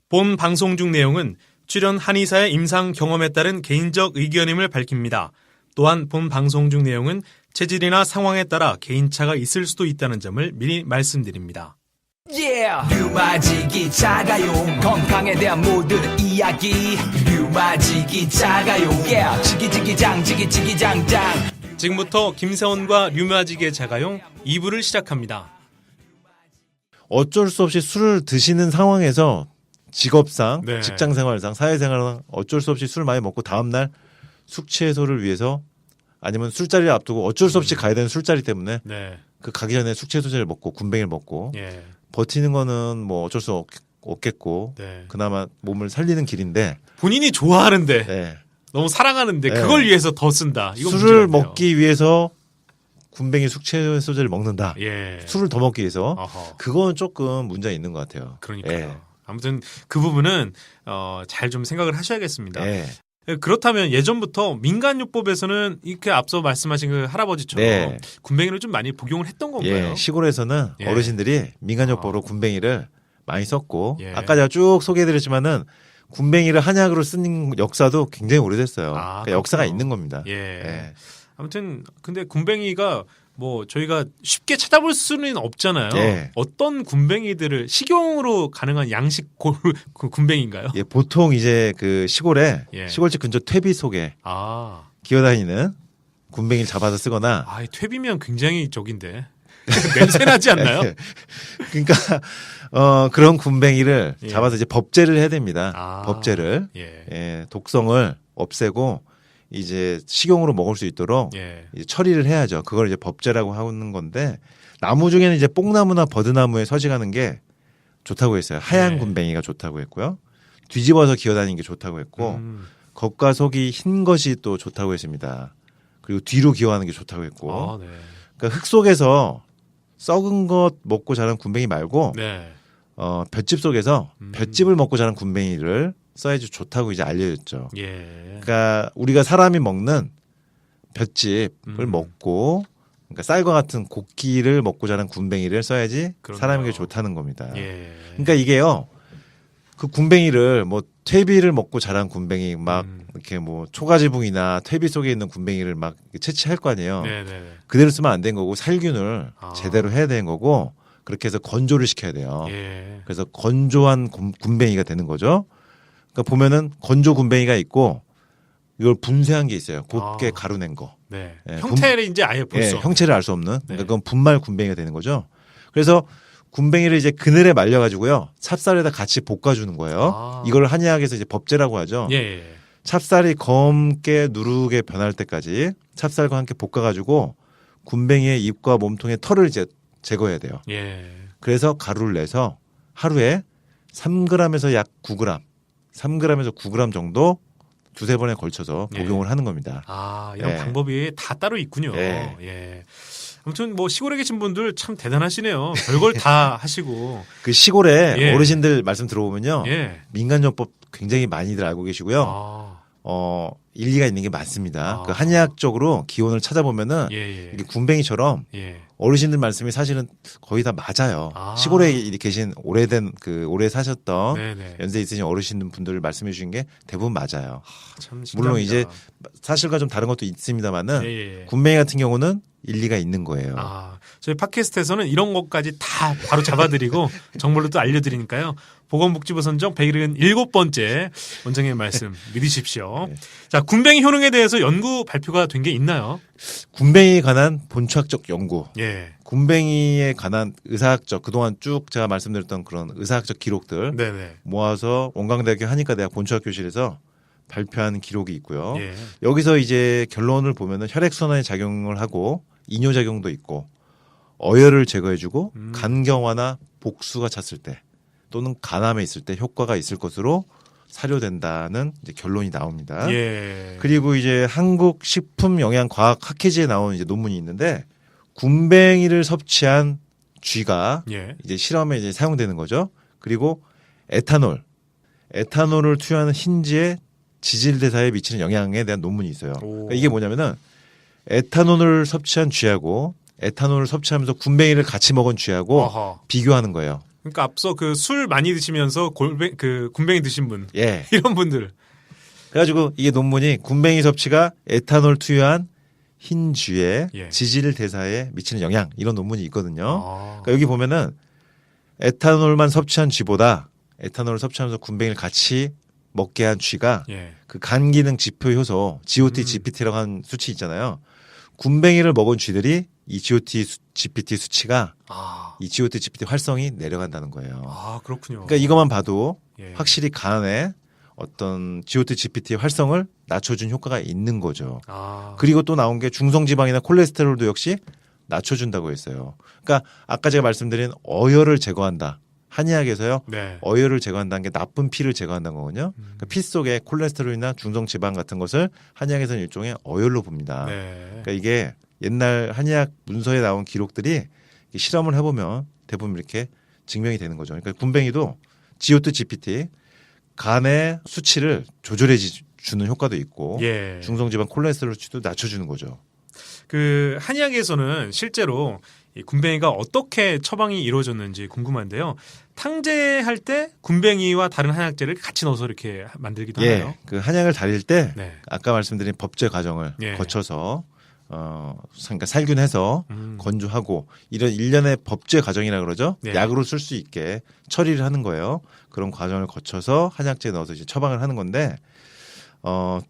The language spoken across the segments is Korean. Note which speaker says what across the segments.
Speaker 1: 본 방송 중 내용은 출연 한의사의 임상 경험에 따른 개인적 의견임을 밝힙니다. 또한 본 방송 중 내용은 체질이나 상황에 따라 개인차가 있을 수도 있다는 점을 미리 말씀드립니다.
Speaker 2: 류마지기 작아요. 건강에 대한 모든 이야기 류마지기 작아요. 지기지기장 지기지기장장.
Speaker 1: 지금부터 김세원과 류마지기의 자가용 2부를 시작합니다.
Speaker 3: 어쩔 수 없이 술을 드시는 상황에서 직업상,
Speaker 1: 네.
Speaker 3: 직장생활상, 사회생활상 어쩔 수 없이 술을 많이 먹고 다음날 숙취 해소를 위해서 아니면 술자리를 앞두고 어쩔 수 없이 가야 되는 술자리 때문에
Speaker 1: 네.
Speaker 3: 그 가기 전에 숙취 해소제를 먹고 군뱅이를 먹고
Speaker 1: 예.
Speaker 3: 버티는 거는 뭐 어쩔 수 없겠고
Speaker 1: 네.
Speaker 3: 그나마 몸을 살리는 길인데
Speaker 1: 본인이 좋아하는데
Speaker 3: 네.
Speaker 1: 너무 사랑하는데
Speaker 3: 네.
Speaker 1: 그걸 위해서 더 쓴다. 이건
Speaker 3: 술을
Speaker 1: 문제가 있네요.
Speaker 3: 먹기 위해서 군뱅이 숙취 해소제를 먹는다.
Speaker 1: 예.
Speaker 3: 술을 더 먹기 위해서
Speaker 1: 어허.
Speaker 3: 그건 조금 문제가 있는 것 같아요.
Speaker 1: 그러니까요.
Speaker 3: 예.
Speaker 1: 아무튼 그 부분은 잘 좀 생각을 하셔야겠습니다.
Speaker 3: 예.
Speaker 1: 그렇다면 예전부터 민간요법에서는 이렇게 앞서 말씀하신 그 할아버지처럼
Speaker 3: 네.
Speaker 1: 군뱅이를 좀 많이 복용을 했던 건가요?
Speaker 3: 예, 시골에서는
Speaker 1: 예.
Speaker 3: 어르신들이 민간요법으로 군뱅이를 많이 썼고
Speaker 1: 예.
Speaker 3: 아까 제가 쭉 소개해드렸지만은 군뱅이를 한약으로 쓴 역사도 굉장히 오래됐어요.
Speaker 1: 아,
Speaker 3: 그러니까 역사가
Speaker 1: 그렇구나.
Speaker 3: 있는 겁니다.
Speaker 1: 예.
Speaker 3: 예.
Speaker 1: 아무튼 근데 군뱅이가 뭐 저희가 쉽게 찾아볼 수는 없잖아요.
Speaker 3: 예.
Speaker 1: 어떤 군뱅이들을 식용으로 가능한 양식 그 군뱅이인가요?
Speaker 3: 예, 보통 이제 그 시골에
Speaker 1: 예.
Speaker 3: 시골집 근처 퇴비 속에
Speaker 1: 아,
Speaker 3: 기어다니는 군뱅이를 잡아서 쓰거나
Speaker 1: 아, 퇴비면 굉장히 적인데 냄새 나지 않나요?
Speaker 3: 예. 그러니까 그런 군뱅이를
Speaker 1: 예.
Speaker 3: 잡아서 이제 법제를 해야 됩니다.
Speaker 1: 아.
Speaker 3: 법제를
Speaker 1: 예.
Speaker 3: 예, 독성을 없애고 이제 식용으로 먹을 수 있도록
Speaker 1: 예.
Speaker 3: 이제 처리를 해야죠. 그걸 이제 법제라고 하는 건데 나무 중에는 이제 뽕나무나 버드나무에 서식하는 게 좋다고 했어요. 하얀
Speaker 1: 네.
Speaker 3: 군뱅이가 좋다고 했고요. 뒤집어서 기어다니는 게 좋다고 했고 겉과 속이 흰 것이 또 좋다고 했습니다. 그리고 뒤로 기어가는 게 좋다고 했고
Speaker 1: 아, 네.
Speaker 3: 그러니까 흙 속에서 썩은 것 먹고 자란 군뱅이 말고
Speaker 1: 네.
Speaker 3: 볏짚 속에서 볏짚을 먹고 자란 군뱅이를 써야지 좋다고 이제 알려졌죠.
Speaker 1: 예.
Speaker 3: 그러니까 우리가 사람이 먹는 볏짚을 먹고 그러니까 쌀과 같은 곡기를 먹고 자란 군뱅이를 써야지
Speaker 1: 그럼요.
Speaker 3: 사람에게 좋다는 겁니다.
Speaker 1: 예.
Speaker 3: 그러니까 이게요. 그 군뱅이를 뭐 퇴비를 먹고 자란 군뱅이 막 이렇게 뭐 초가지붕이나 퇴비 속에 있는 군뱅이를 막 채취할 거 아니에요.
Speaker 1: 네네.
Speaker 3: 그대로 쓰면 안 된 거고 살균을
Speaker 1: 아.
Speaker 3: 제대로 해야 되는 거고 그렇게 해서 건조를 시켜야 돼요.
Speaker 1: 예.
Speaker 3: 그래서 건조한 군뱅이가 되는 거죠. 그러니까 보면은 건조 군뱅이가 있고 이걸 분쇄한 게 있어요. 곱게
Speaker 1: 아.
Speaker 3: 가루낸 거.
Speaker 1: 네.
Speaker 3: 예,
Speaker 1: 형태를 이제 아예 볼
Speaker 3: 예,
Speaker 1: 수 없는.
Speaker 3: 형체를 알 수 없는.
Speaker 1: 네.
Speaker 3: 그러니까 그건 분말 군뱅이가 되는 거죠. 그래서 군뱅이를 이제 그늘에 말려가지고요. 찹쌀에다 같이 볶아주는 거예요.
Speaker 1: 아.
Speaker 3: 이걸 한의학에서 이제 법제라고 하죠.
Speaker 1: 예. 예.
Speaker 3: 찹쌀이 검게 누르게 변할 때까지 찹쌀과 함께 볶아가지고 군뱅이의 입과 몸통의 털을 이제 제거해야 돼요.
Speaker 1: 예.
Speaker 3: 그래서 가루를 내서 하루에 3g에서 약 9g, 3g에서 9g 정도 두세 번에 걸쳐서
Speaker 1: 예.
Speaker 3: 복용을 하는 겁니다.
Speaker 1: 아, 이런
Speaker 3: 예.
Speaker 1: 방법이 다 따로 있군요.
Speaker 3: 예.
Speaker 1: 예. 아무튼 뭐 시골에 계신 분들 참 대단하시네요. 별걸 다 하시고.
Speaker 3: 그 시골에
Speaker 1: 예.
Speaker 3: 어르신들 말씀 들어보면요.
Speaker 1: 예.
Speaker 3: 민간요법 굉장히 많이들 알고 계시고요.
Speaker 1: 아.
Speaker 3: 일리가 있는 게 많습니다.
Speaker 1: 아.
Speaker 3: 그 한의학적으로 기원을 찾아보면은
Speaker 1: 예. 예.
Speaker 3: 이게 군뱅이처럼
Speaker 1: 예.
Speaker 3: 어르신들 말씀이 사실은 거의 다 맞아요.
Speaker 1: 아.
Speaker 3: 시골에 계신 오래된 오래 사셨던
Speaker 1: 네네.
Speaker 3: 연세 있으신 어르신 분들 말씀해 주신 게 대부분 맞아요.
Speaker 1: 참
Speaker 3: 물론
Speaker 1: 신기합니다.
Speaker 3: 이제 사실과 좀 다른 것도 있습니다만은
Speaker 1: 예. 예.
Speaker 3: 군뱅이 같은 경우는 일리가 있는 거예요.
Speaker 1: 아, 저희 팟캐스트에서는 이런 것까지 다 바로 잡아드리고 정보를 또 알려드리니까요. 보건복지부 선정 177번째 원장님의 말씀 믿으십시오.
Speaker 3: 네.
Speaker 1: 자, 군뱅이 효능에 대해서 연구 발표가 된 게 있나요?
Speaker 3: 군뱅이에 관한 본초학적 연구,
Speaker 1: 예.
Speaker 3: 군뱅이에 관한 의사학적 그동안 쭉 제가 말씀드렸던 그런 의사학적 기록들
Speaker 1: 네네.
Speaker 3: 모아서 원광대학교 한의과대학 본초학교실에서 발표한 기록이 있고요.
Speaker 1: 예.
Speaker 3: 여기서 이제 결론을 보면은 혈액순환에 작용을 하고 이뇨작용도 있고 어혈을 제거해주고 간경화나 복수가 찼을 때 또는 간암에 있을 때 효과가 있을 것으로 사료된다는 이제 결론이 나옵니다.
Speaker 1: 예.
Speaker 3: 그리고 이제 한국 식품영양과학학회지에 나온 이제 논문이 있는데 군뱅이를 섭취한 쥐가
Speaker 1: 예.
Speaker 3: 이제 실험에 이제 사용되는 거죠. 그리고 에탄올을 투여하는 흰지의 지질대사에 미치는 영향에 대한 논문이 있어요. 그러니까 이게 뭐냐면은 에탄올을 섭취한 쥐하고 에탄올을 섭취하면서 군뱅이를 같이 먹은 쥐하고
Speaker 1: 어허.
Speaker 3: 비교하는 거예요.
Speaker 1: 그러니까 앞서 그 술 많이 드시면서 군뱅이 드신 분
Speaker 3: 예.
Speaker 1: 이런 분들.
Speaker 3: 그래가지고 이게 논문이 군뱅이 섭취가 에탄올 투여한 흰쥐의
Speaker 1: 예.
Speaker 3: 지질 대사에 미치는 영향 이런 논문이 있거든요.
Speaker 1: 아.
Speaker 3: 그러니까 여기 보면은 에탄올만 섭취한 쥐보다 에탄올을 섭취하면서 군뱅이를 같이 먹게 한 쥐가
Speaker 1: 예.
Speaker 3: 그 간 기능 지표 효소 GOT, GPT라고 하는 수치 있잖아요. 군뱅이를 먹은 쥐들이 이 GOT, GPT 수치가
Speaker 1: 아.
Speaker 3: 이 GOT, GPT 활성이 내려간다는 거예요.
Speaker 1: 아, 그렇군요.
Speaker 3: 그러니까 이것만 봐도
Speaker 1: 예.
Speaker 3: 확실히 간에 어떤 GOT, GPT의 활성을 낮춰준 효과가 있는 거죠.
Speaker 1: 아.
Speaker 3: 그리고 또 나온 게 중성지방이나 콜레스테롤도 역시 낮춰준다고 했어요. 그러니까 아까 제가 말씀드린 어혈을 제거한다. 한의학에서요.
Speaker 1: 네.
Speaker 3: 어혈을 제거한다는 게 나쁜 피를 제거한다는 거거든요. 그러니까 피 속에 콜레스테롤이나 중성지방 같은 것을 한의학에서는 일종의 어혈로 봅니다.
Speaker 1: 네.
Speaker 3: 그러니까 이게 옛날 한의학 문서에 나온 기록들이 실험을 해보면 대부분 이렇게 증명이 되는 거죠. 그러니까 군뱅이도 GOT, GPT 간의 수치를 조절해 주는 효과도 있고
Speaker 1: 예.
Speaker 3: 중성지방 콜레스테롤 수치도 낮춰주는 거죠.
Speaker 1: 그 한의학에서는 실제로 이 군뱅이가 어떻게 처방이 이루어졌는지 궁금한데요. 탕제할 때 군뱅이와 다른 한약재를 같이 넣어서 이렇게 만들기도 하나요?
Speaker 3: 예, 그 한약을 다릴 때
Speaker 1: 네.
Speaker 3: 아까 말씀드린 법제 과정을
Speaker 1: 예.
Speaker 3: 거쳐서 그러니까 살균해서
Speaker 1: 음.
Speaker 3: 건조하고 이런 일련의 법제 과정이라 그러죠.
Speaker 1: 네.
Speaker 3: 약으로 쓸 수 있게 처리를 하는 거예요. 그런 과정을 거쳐서 한약재에 넣어서 이제 처방을 하는 건데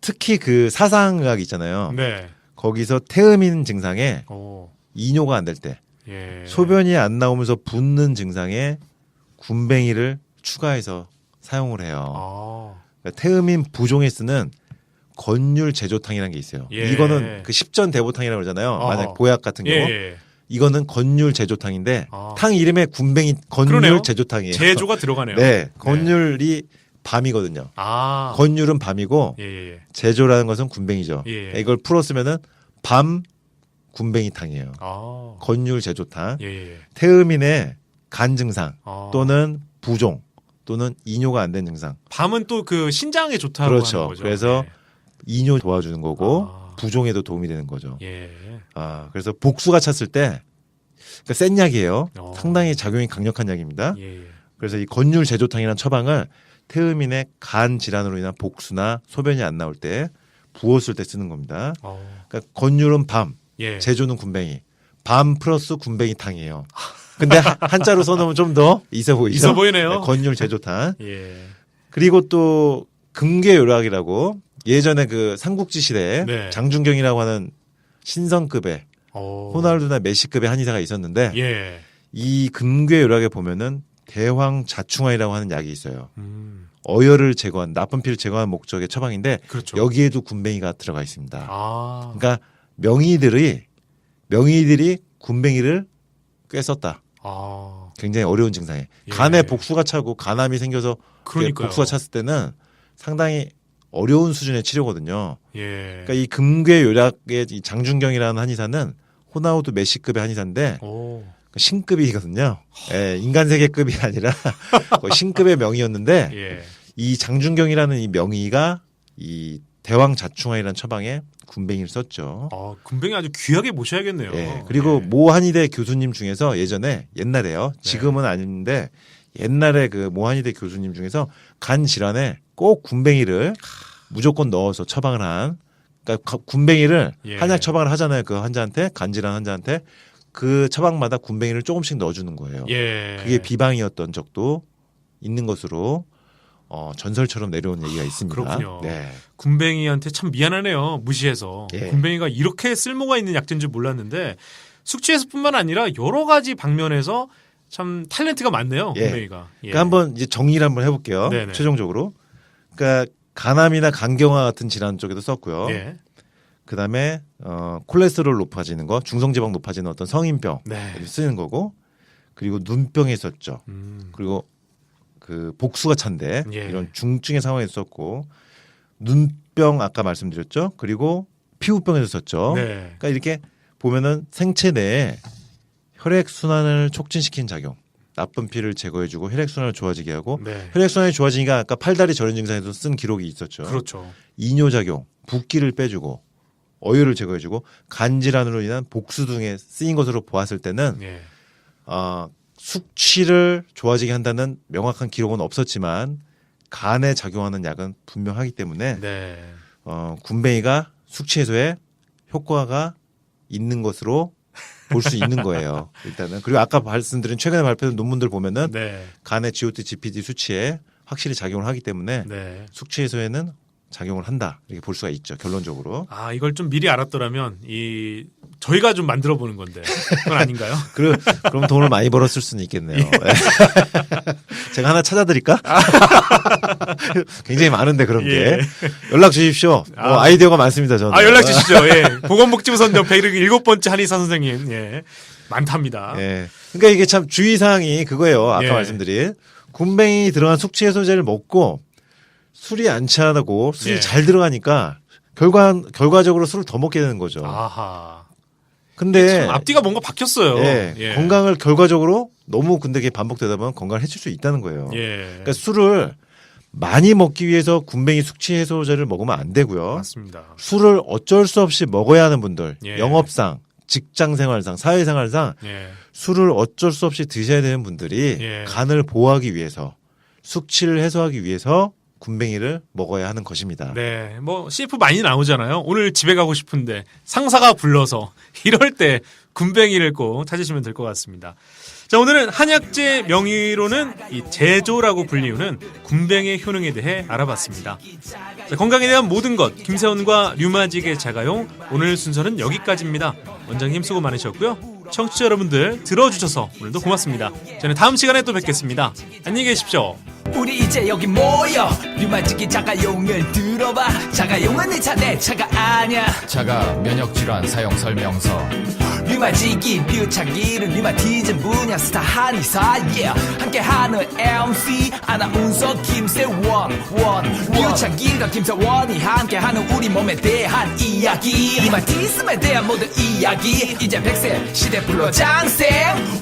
Speaker 3: 특히 그 사상의학 있잖아요.
Speaker 1: 네.
Speaker 3: 거기서 태음인 증상에
Speaker 1: 오.
Speaker 3: 이뇨가 안 될 때
Speaker 1: 예.
Speaker 3: 소변이 안 나오면서 붓는 증상에 군뱅이를 추가해서 사용을 해요.
Speaker 1: 아.
Speaker 3: 그러니까 태음인 부종에 쓰는 건율 제조탕이라는 게 있어요.
Speaker 1: 예.
Speaker 3: 이거는 그 십전대보탕이라고 그러잖아요.
Speaker 1: 어허.
Speaker 3: 만약 보약 같은 경우.
Speaker 1: 예.
Speaker 3: 이거는 건율 제조탕인데
Speaker 1: 아.
Speaker 3: 탕 이름에 군뱅이 건율
Speaker 1: 그러네요.
Speaker 3: 제조탕이에요.
Speaker 1: 제조가 들어가네요.
Speaker 3: 네. 건율이 밤이거든요.
Speaker 1: 아.
Speaker 3: 건율은 밤이고
Speaker 1: 예.
Speaker 3: 제조라는 것은 군뱅이죠.
Speaker 1: 예.
Speaker 3: 이걸 풀었으면은 밤 군뱅이탕이에요.
Speaker 1: 아.
Speaker 3: 건율 제조탕.
Speaker 1: 예.
Speaker 3: 태음인의 간 증상
Speaker 1: 아.
Speaker 3: 또는 부종 또는 이뇨가 안 된 증상.
Speaker 1: 밤은 또 그 신장에 좋다고
Speaker 3: 그렇죠.
Speaker 1: 하는 거죠.
Speaker 3: 그래서 이뇨 도와주는 거고
Speaker 1: 아.
Speaker 3: 부종에도 도움이 되는 거죠.
Speaker 1: 예.
Speaker 3: 그래서 복수가 찼을 때 그러니까 센 약이에요.
Speaker 1: 어.
Speaker 3: 상당히 작용이 강력한 약입니다.
Speaker 1: 예.
Speaker 3: 그래서 이 건율 제조탕이라는 처방을 태음인의 간 질환으로 인한 복수나 소변이 안 나올 때 부었을 때 쓰는 겁니다.
Speaker 1: 어.
Speaker 3: 그러니까 건율은 밤,
Speaker 1: 예.
Speaker 3: 제조는 군뱅이. 밤 플러스 군뱅이탕이에요. 근데 한자로 써놓으면 좀 더 있어 보이죠.
Speaker 1: 있어 보이네요.
Speaker 3: 네, 건율 제조탕.
Speaker 1: 예.
Speaker 3: 그리고 또 금괴요락이라고 예전에 그 삼국지 시대에
Speaker 1: 네.
Speaker 3: 장준경이라고 하는 신성급의
Speaker 1: 오.
Speaker 3: 호날두나 메시급의 한의사가 있었는데
Speaker 1: 예.
Speaker 3: 이 금괴요락에 보면은 대황자충화이라고 하는 약이 있어요.
Speaker 1: 음.
Speaker 3: 어혈을 제거한 나쁜 피를 제거하는 목적의 처방인데
Speaker 1: 그렇죠.
Speaker 3: 여기에도 군뱅이가 들어가 있습니다.
Speaker 1: 아.
Speaker 3: 그러니까 명의들이 군뱅이를 꽤 썼다.
Speaker 1: 아.
Speaker 3: 굉장히 어려운 증상에
Speaker 1: 예.
Speaker 3: 간에 복수가 차고 간암이 생겨서
Speaker 1: 그러니까요.
Speaker 3: 복수가 찼을 때는 상당히 어려운 수준의 치료거든요.
Speaker 1: 예.
Speaker 3: 그러니까 이 금괴요락의 이 장준경이라는 한의사는 호나우두 메시급의 한의사인데
Speaker 1: 오.
Speaker 3: 신급이거든요. 예, 인간 세계급이 아니라 거의 신급의 명의였는데
Speaker 1: 예.
Speaker 3: 이 장준경이라는 이 명의가 이 대왕자충화이라는 처방에 군뱅이를 썼죠.
Speaker 1: 아, 군뱅이 아주 귀하게 모셔야겠네요.
Speaker 3: 예, 그리고
Speaker 1: 예.
Speaker 3: 모 한의대 교수님 중에서 예전에 옛날에요. 지금은 아닌데 옛날에 그 모 한의대 교수님 중에서 간 질환에 꼭 군뱅이를 무조건 넣어서 처방을 한. 그러니까 군뱅이를
Speaker 1: 예.
Speaker 3: 한약 처방을 하잖아요. 그 환자한테 간 질환 환자한테 그 처방마다 군뱅이를 조금씩 넣어주는 거예요.
Speaker 1: 예.
Speaker 3: 그게 비방이었던 적도 있는 것으로 전설처럼 내려온 얘기가 있습니다.
Speaker 1: 그렇군요.
Speaker 3: 네.
Speaker 1: 군뱅이한테 참 미안하네요. 무시해서.
Speaker 3: 예.
Speaker 1: 군뱅이가 이렇게 쓸모가 있는 약재인 줄 몰랐는데 숙취에서뿐만 아니라 여러 가지 방면에서 참 탤런트가 많네요.
Speaker 3: 예.
Speaker 1: 군뱅이가. 예.
Speaker 3: 그러니까 한번 이제 정리를 한번 해볼게요.
Speaker 1: 네네.
Speaker 3: 최종적으로. 그러니까 간암이나 간경화 같은 질환 쪽에도 썼고요.
Speaker 1: 예.
Speaker 3: 그다음에 콜레스테롤 높아지는 거, 중성지방 높아지는 어떤 성인병
Speaker 1: 네.
Speaker 3: 쓰는 거고, 그리고 눈병에 썼죠. 그리고 그 복수가 찬데
Speaker 1: 예.
Speaker 3: 이런 중증의 상황에 썼고, 눈병 아까 말씀드렸죠. 그리고 피부병에서 썼죠.
Speaker 1: 네.
Speaker 3: 그러니까 이렇게 보면은 생체 내에 혈액 순환을 촉진시키는 작용, 나쁜 피를 제거해주고 혈액 순환을 좋아지게 하고,
Speaker 1: 네.
Speaker 3: 혈액 순환이 좋아지니까 아까 팔다리 저린 증상에도 쓴 기록이 있었죠.
Speaker 1: 그렇죠.
Speaker 3: 이뇨 작용, 붓기를 빼주고 어혈을 제거해주고 간 질환으로 인한 복수 등에 쓰인 것으로 보았을 때는
Speaker 1: 예.
Speaker 3: 숙취를 좋아지게 한다는 명확한 기록은 없었지만 간에 작용하는 약은 분명하기 때문에
Speaker 1: 네.
Speaker 3: 군뱅이가 숙취 해소에 효과가 있는 것으로 볼 수 있는 거예요. 일단은. 그리고 아까 말씀드린 최근에 발표된 논문들 보면은
Speaker 1: 네.
Speaker 3: 간의 GOT, GPD 수치에 확실히 작용을 하기 때문에
Speaker 1: 네.
Speaker 3: 숙취 해소에는 작용을 한다. 이렇게 볼 수가 있죠. 결론적으로.
Speaker 1: 아, 이걸 좀 미리 알았더라면 저희가 좀 만들어 보는 건데. 그건 아닌가요?
Speaker 3: 그럼 돈을 많이 벌었을 수는 있겠네요. 제가 하나 찾아드릴까? 굉장히 많은데 그런 게.
Speaker 1: 예.
Speaker 3: 연락 주십시오. 아이디어가 많습니다. 저는.
Speaker 1: 연락 주시죠. 예. 보건복지부 선정 107번째 한의사 선생님. 예. 많답니다.
Speaker 3: 예. 그러니까 이게 참 주의사항이 그거예요. 아까
Speaker 1: 예.
Speaker 3: 말씀드린. 군뱅이 들어간 숙취 해소제를 먹고 술이 안 취하고 술이
Speaker 1: 예.
Speaker 3: 잘 들어가니까 결과적으로 술을 더 먹게 되는 거죠.
Speaker 1: 아하.
Speaker 3: 근데
Speaker 1: 참 앞뒤가 뭔가 바뀌었어요.
Speaker 3: 예,
Speaker 1: 예.
Speaker 3: 건강을 결과적으로 너무 근데 이게 반복되다 보면 건강을 해칠 수 있다는 거예요.
Speaker 1: 예.
Speaker 3: 그러니까 술을 많이 먹기 위해서 군뱅이 숙취 해소제를 먹으면 안 되고요.
Speaker 1: 맞습니다.
Speaker 3: 술을 어쩔 수 없이 먹어야 하는 분들,
Speaker 1: 예.
Speaker 3: 영업상, 직장생활상, 사회생활상
Speaker 1: 예.
Speaker 3: 술을 어쩔 수 없이 드셔야 되는 분들이
Speaker 1: 예.
Speaker 3: 간을 보호하기 위해서 숙취를 해소하기 위해서 군뱅이를 먹어야 하는 것입니다.
Speaker 1: 네. CF 많이 나오잖아요. 오늘 집에 가고 싶은데 상사가 불러서 이럴 때 군뱅이를 꼭 찾으시면 될 것 같습니다. 자, 오늘은 한약재 명의로는 이 제조라고 불리우는 군뱅이의 효능에 대해 알아봤습니다. 자, 건강에 대한 모든 것, 김세원과 류마직의 자가용, 오늘 순서는 여기까지입니다. 원장님 수고 많으셨고요. 청취자 여러분들 들어주셔서 오늘도 고맙습니다. 저는 다음 시간에 또 뵙겠습니다. 안녕히 계십시오.
Speaker 2: 우리 이제 여기 모여 류마지기 자가용을 들어봐. 자가용은 내 차 내 차가 아냐.
Speaker 4: 자가 면역질환 사용 설명서.
Speaker 2: 류마지기 뷰차기는 류마티즘 분야 스타 한의사 yeah. 함께하는 MC 아나운서 김세원 뷰차기과 김세원이 함께하는 우리 몸에 대한 이야기. 류마티즘에 대한 모든 이야기 이제 100세 시대 불러 장생.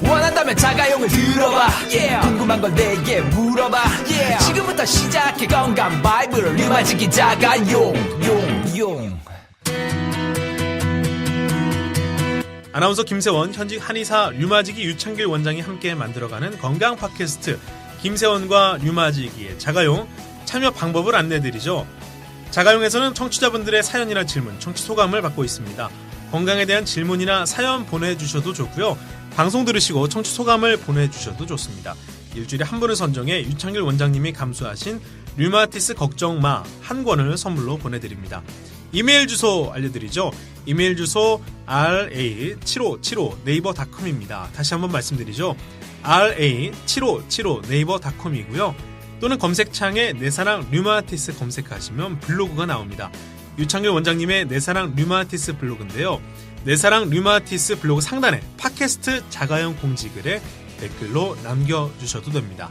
Speaker 2: 원한다면 자가용을 들어봐 yeah. 궁금한 걸 내게 물어봐 yeah. 지금부터 시작해 건강 바이블 류마지기 자가용 용.
Speaker 1: 아나운서 김세원, 현직 한의사 류마지기 유창길 원장이 함께 만들어가는 건강 팟캐스트 김세원과 류마지기의 자가용 참여 방법을 안내드리죠. 자가용에서는 청취자분들의 사연이나 질문, 청취 소감을 받고 있습니다. 건강에 대한 질문이나 사연 보내주셔도 좋고요. 방송 들으시고 청취 소감을 보내주셔도 좋습니다. 일주일에 한 분을 선정해 유창길 원장님이 감수하신 류마티스 걱정마 한 권을 선물로 보내드립니다. 이메일 주소 알려드리죠. 이메일 주소 ra7575naver.com입니다. 다시 한번 말씀드리죠. ra7575naver.com이고요. 또는 검색창에 내사랑 류마티스 검색하시면 블로그가 나옵니다. 유창길 원장님의 내사랑 류마티스 블로그인데요. 내사랑 류마티스 블로그 상단에 팟캐스트 자가용 공지글에 댓글로 남겨주셔도 됩니다.